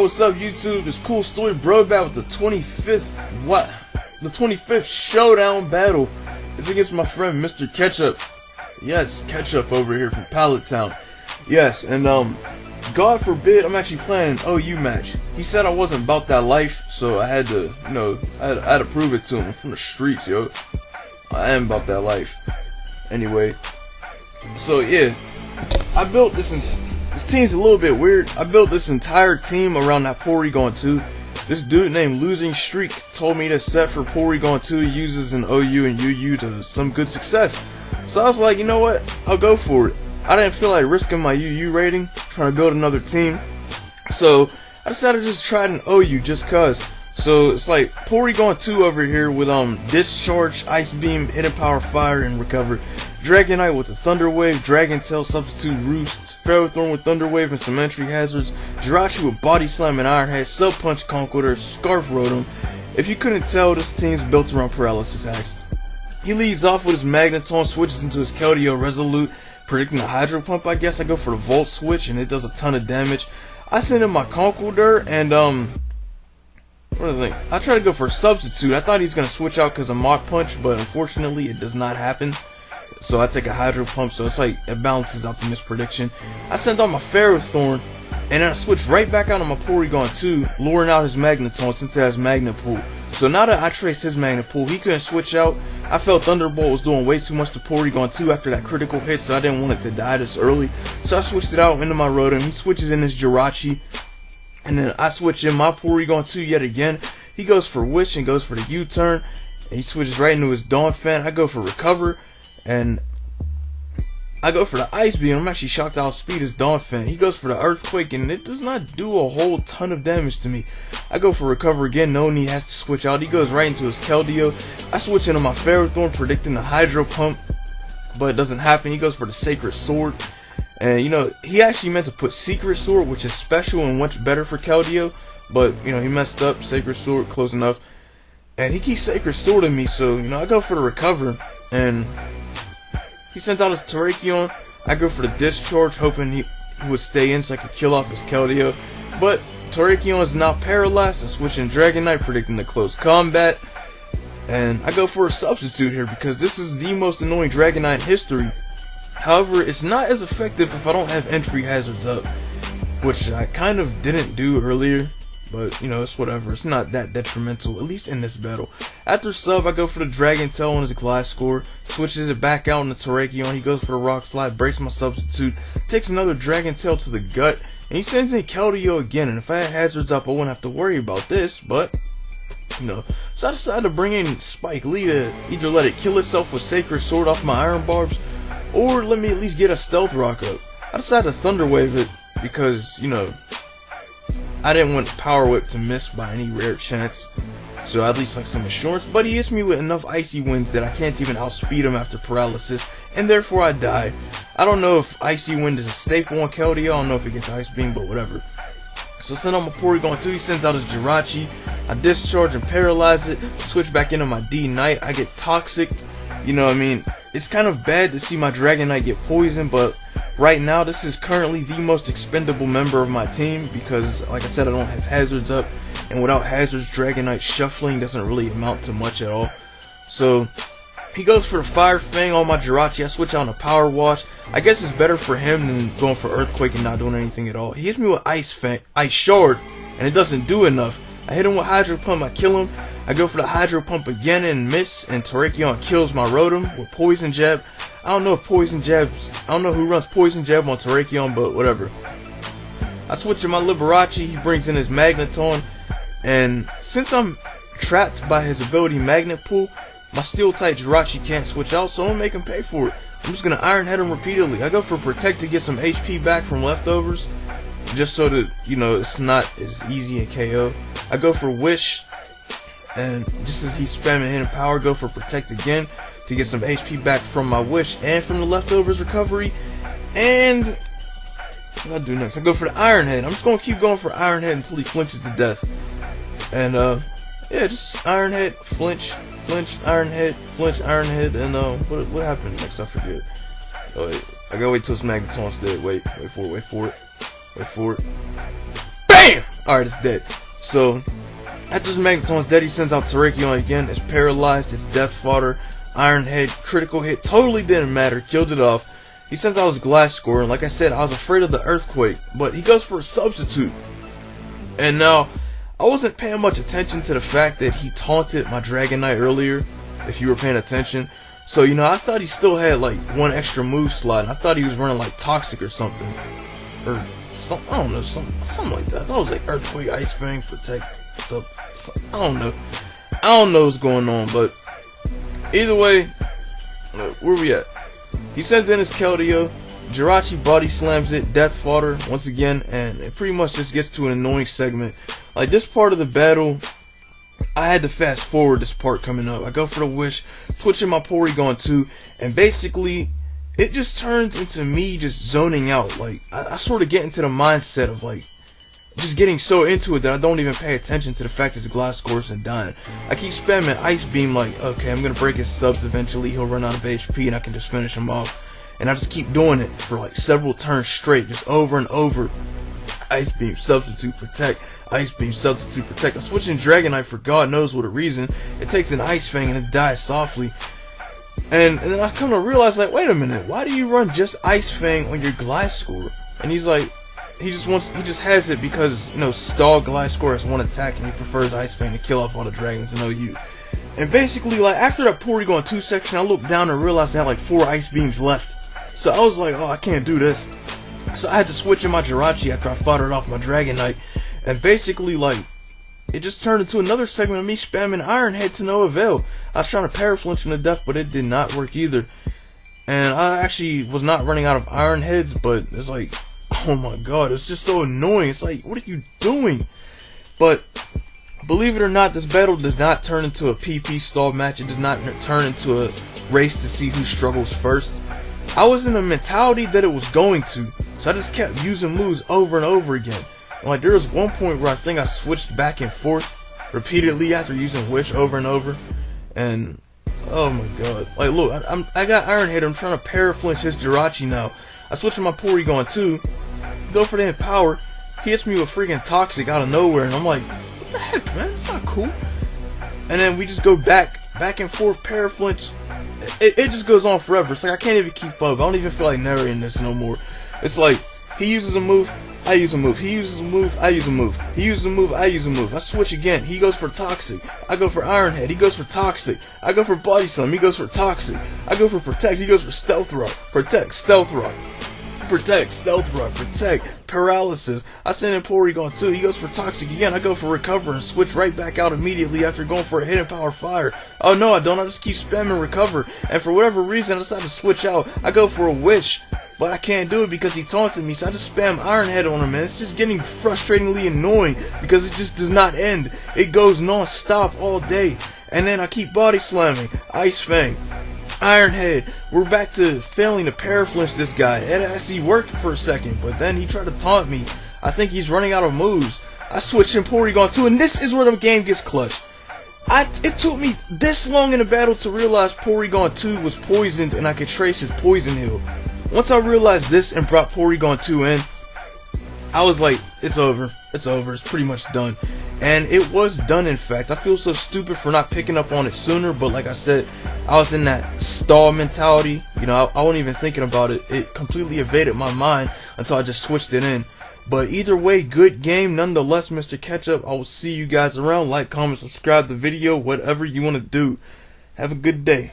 what's up YouTube? It's CoolStoryBrobat with the 25th Showdown battle. It's against my friend Mr. Ketchupp. Yes, Ketchupp over here from Pallet Town. Yes, and God forbid I'm actually playing an OU match. He said I wasn't about that life, so I had to, I had to prove it to him. I'm from the streets, yo. I am about that life. Anyway, so yeah, I built this team's a little bit weird. I built this entire team around that Porygon 2. This dude named Losing Streak told me to set for Porygon 2 uses an OU and UU to some good success. So I was like, you know what? I'll go for it. I didn't feel like risking my UU rating trying to build another team. So I decided to just try an OU just cuz. So it's like Porygon 2 over here with Discharge, Ice Beam, Hidden Power, Fire, and Recover. Dragonite with the Thunder Wave, Dragon Tail, Substitute Roost, Ferrothorn with Thunder Wave and some entry hazards, Jirachi with Body Slam and Iron Head, Sub Punch Conqueror, Scarf Rotom. If you couldn't tell, this team's built around Paralysis Hacks. He leads off with his Magneton, switches into his Keldeo Resolute, predicting a Hydro Pump. I guess I go for the Volt Switch and it does a ton of damage. I send in my Conqueror and what do I think? I try to go for a Substitute. I thought he was going to switch out because of Mach Punch, but unfortunately it does not happen. So I take a Hydro Pump, so it's like it balances out the misprediction. I send on my Ferrothorn, and then I switch right back out on my Porygon 2, luring out his Magneton since it has Magnet Pull. So now that I traced his Magnet Pull, he couldn't switch out. I felt Thunderbolt was doing way too much to Porygon 2 after that critical hit, so I didn't want it to die this early. So I switched it out into my Rotom. He switches in his Jirachi, and then I switch in my Porygon 2 yet again. He goes for Witch and goes for the U-turn, and he switches right into his Donphan. I go for Recover, and I go for the Ice Beam. I'm actually shocked how speed his Donphan. He goes for the Earthquake, and it does not do a whole ton of damage to me. I go for Recover again, knowing he has to switch out. He goes right into his Keldeo. I switch into my Ferrothorn, predicting the Hydro Pump, but it doesn't happen. He goes for the Sacred Sword, and he actually meant to put Secret Sword, which is special and much better for Keldeo, but he messed up. Sacred Sword, close enough, and he keeps Sacred Swording me, so I go for the Recover, and he sent out his Terrakion. I go for the Discharge, hoping he would stay in so I could kill off his Keldeo. But Terrakion is now paralyzed. I switch in Dragonite, predicting the close combat. And I go for a Substitute here because this is the most annoying Dragonite in history. However, it's not as effective if I don't have entry hazards up, which I kind of didn't do earlier. But, it's whatever. It's not that detrimental, at least in this battle. After sub, I go for the Dragon Tail on his Gliscor, switches it back out in the Terrakion. He goes for the Rock Slide, breaks my Substitute, takes another Dragon Tail to the gut, and he sends in Keldeo again. And if I had hazards up, I wouldn't have to worry about this, but, So I decided to bring in Spike Lee to either let it kill itself with Sacred Sword off my Iron Barbs, or let me at least get a Stealth Rock up. I decided to Thunder Wave it because, I didn't want Power Whip to miss by any rare chance, so at least like some assurance. But he hits me with enough Icy Winds that I can't even outspeed him after Paralysis, and therefore I die. I don't know if Icy Wind is a staple on Keldeo. I don't know if it gets Ice Beam, but whatever. So send on my Porygon 2. He sends out his Jirachi. I Discharge and Paralyze it. Switch back into my D-Knight. I get Toxicked. It's kind of bad to see my Dragonite get poisoned, but right now, this is currently the most expendable member of my team because, like I said, I don't have hazards up, and without hazards, Dragonite shuffling doesn't really amount to much at all. So, he goes for the Fire Fang on my Jirachi. I switch out on a Power Wash. I guess it's better for him than going for Earthquake and not doing anything at all. He hits me with Ice Shard, and it doesn't do enough. I hit him with Hydro Pump, I kill him. I go for the Hydro Pump again and miss, and Terrakion kills my Rotom with Poison Jab. I don't know if Poison Jabs, I don't know who runs Poison Jab on Terrakion, but whatever. I switch to my Liberace, he brings in his Magneton, and since I'm trapped by his ability Magnet Pull, my Steel type Jirachi can't switch out, so I'm gonna make him pay for it. I'm just gonna Iron Head him repeatedly. I go for Protect to get some HP back from leftovers, just so that, it's not as easy in KO. I go for Wish, and just as he's spamming Hidden Power, go for Protect again to get some HP back from my Wish and from the leftovers recovery. And what do I do next? I go for the Iron Head. I'm just gonna keep going for Iron Head until he flinches to death. And yeah, just Iron Head, flinch, Iron Head, flinch, Iron Head, and what happened next? I forget. Oh wait, I gotta wait till his Magneton's dead. Wait for it. Bam! Alright, it's dead. So, after this Magneton's dead, he sends out Terrakion again. It's paralyzed, it's death fodder, Iron Head, critical hit, totally didn't matter, killed it off. He sends out his Glasgow, and like I said, I was afraid of the Earthquake, but he goes for a substitute. And now, I wasn't paying much attention to the fact that he taunted my Dragonite earlier, if you were paying attention. So, you know, I thought he still had like one extra move slot, and I thought he was running like Toxic or something. Or something, I don't know, something like that. I thought it was like Earthquake, Ice Fang, Protect, I don't know. I don't know what's going on, but either way, where we at? He sends in his Keldeo, Jirachi body slams it, death fodder once again, and it pretty much just gets to an annoying segment. Like this part of the battle, I had to fast forward this part coming up. I go for the wish, switching my Porygon 2, and basically it just turns into me just zoning out. Like I sort of get into the mindset of like just getting so into it that I don't even pay attention to the fact that his Glasgow isn't dying. I keep spamming Ice Beam like, okay, I'm gonna break his subs eventually, he'll run out of HP and I can just finish him off. And I just keep doing it for like several turns straight, just over and over. Ice Beam, substitute, protect, Ice Beam, substitute, protect. I'm switching Dragonite for God knows what a reason. It takes an Ice Fang and it dies softly. And then I come to realize, like, wait a minute, why do you run just Ice Fang on your Gliscor? And he's like, he just has it because, you know, Stall Gliscor has one attack and he prefers Ice Fang to kill off all the dragons in OU. And basically, like, after that Porygon 2 section, I looked down and realized I had like 4 Ice Beams left. So I was like, oh, I can't do this. So I had to switch in my Jirachi after I fought off my Dragonite. And basically, like, it just turned into another segment of me spamming Iron Head to no avail. I was trying to paraflinch him to death, but it did not work either. And I actually was not running out of Iron Heads, but it's like, oh my god, it's just so annoying. It's like, what are you doing? But believe it or not, this battle does not turn into a PP stall match. It does not turn into a race to see who struggles first. I was in a mentality that it was going to, so I just kept using moves over and over again. And like there was one point where I think I switched back and forth repeatedly after using Wish over and over, and oh my god, like look, I got Iron Head. I'm trying to paraflinch his Jirachi now. I switch to my Porygon 2, go for the Empower. He hits me with freaking Toxic out of nowhere, and I'm like, what the heck, man? It's not cool. And then we just go back and forth, paraflinch. It just goes on forever. It's like I can't even keep up. I don't even feel like narrating this no more. It's like he uses a move, I use a move. He uses a move, I use a move. He uses a move, I use a move. I switch again. He goes for Toxic. I go for Iron Head. He goes for Toxic. I go for Body Slam. He goes for Toxic. I go for Protect. He goes for Stealth Rock. Protect, Stealth Rock. Protect, Stealth Rock, Protect, Paralysis. I send in Porygon 2. He goes for Toxic again. I go for Recover and switch right back out immediately after going for a Hidden Power Fire. Oh no, I don't. I just keep spamming Recover. And for whatever reason, I decide to switch out. I go for a Wish. But I can't do it because he taunted me, so I just spam Iron Head on him, and it's just getting frustratingly annoying because it just does not end. It goes non-stop all day. And then I keep body slamming, Ice Fang, Iron Head. We're back to failing to paraflinch this guy. It actually worked for a second, but then he tried to taunt me. I think he's running out of moves. I switch in Porygon 2, and this is where the game gets clutched. It took me this long in the battle to realize Porygon 2 was poisoned and I could trace his poison heal. Once I realized this and brought Porygon 2 in, I was like, it's over, it's pretty much done. And it was done, in fact. I feel so stupid for not picking up on it sooner, but like I said, I was in that stall mentality. You know, I wasn't even thinking about it. It completely evaded my mind until I just switched it in. But either way, good game nonetheless, Mr. Ketchup. I will see you guys around. Like, comment, subscribe the video, whatever you want to do. Have a good day.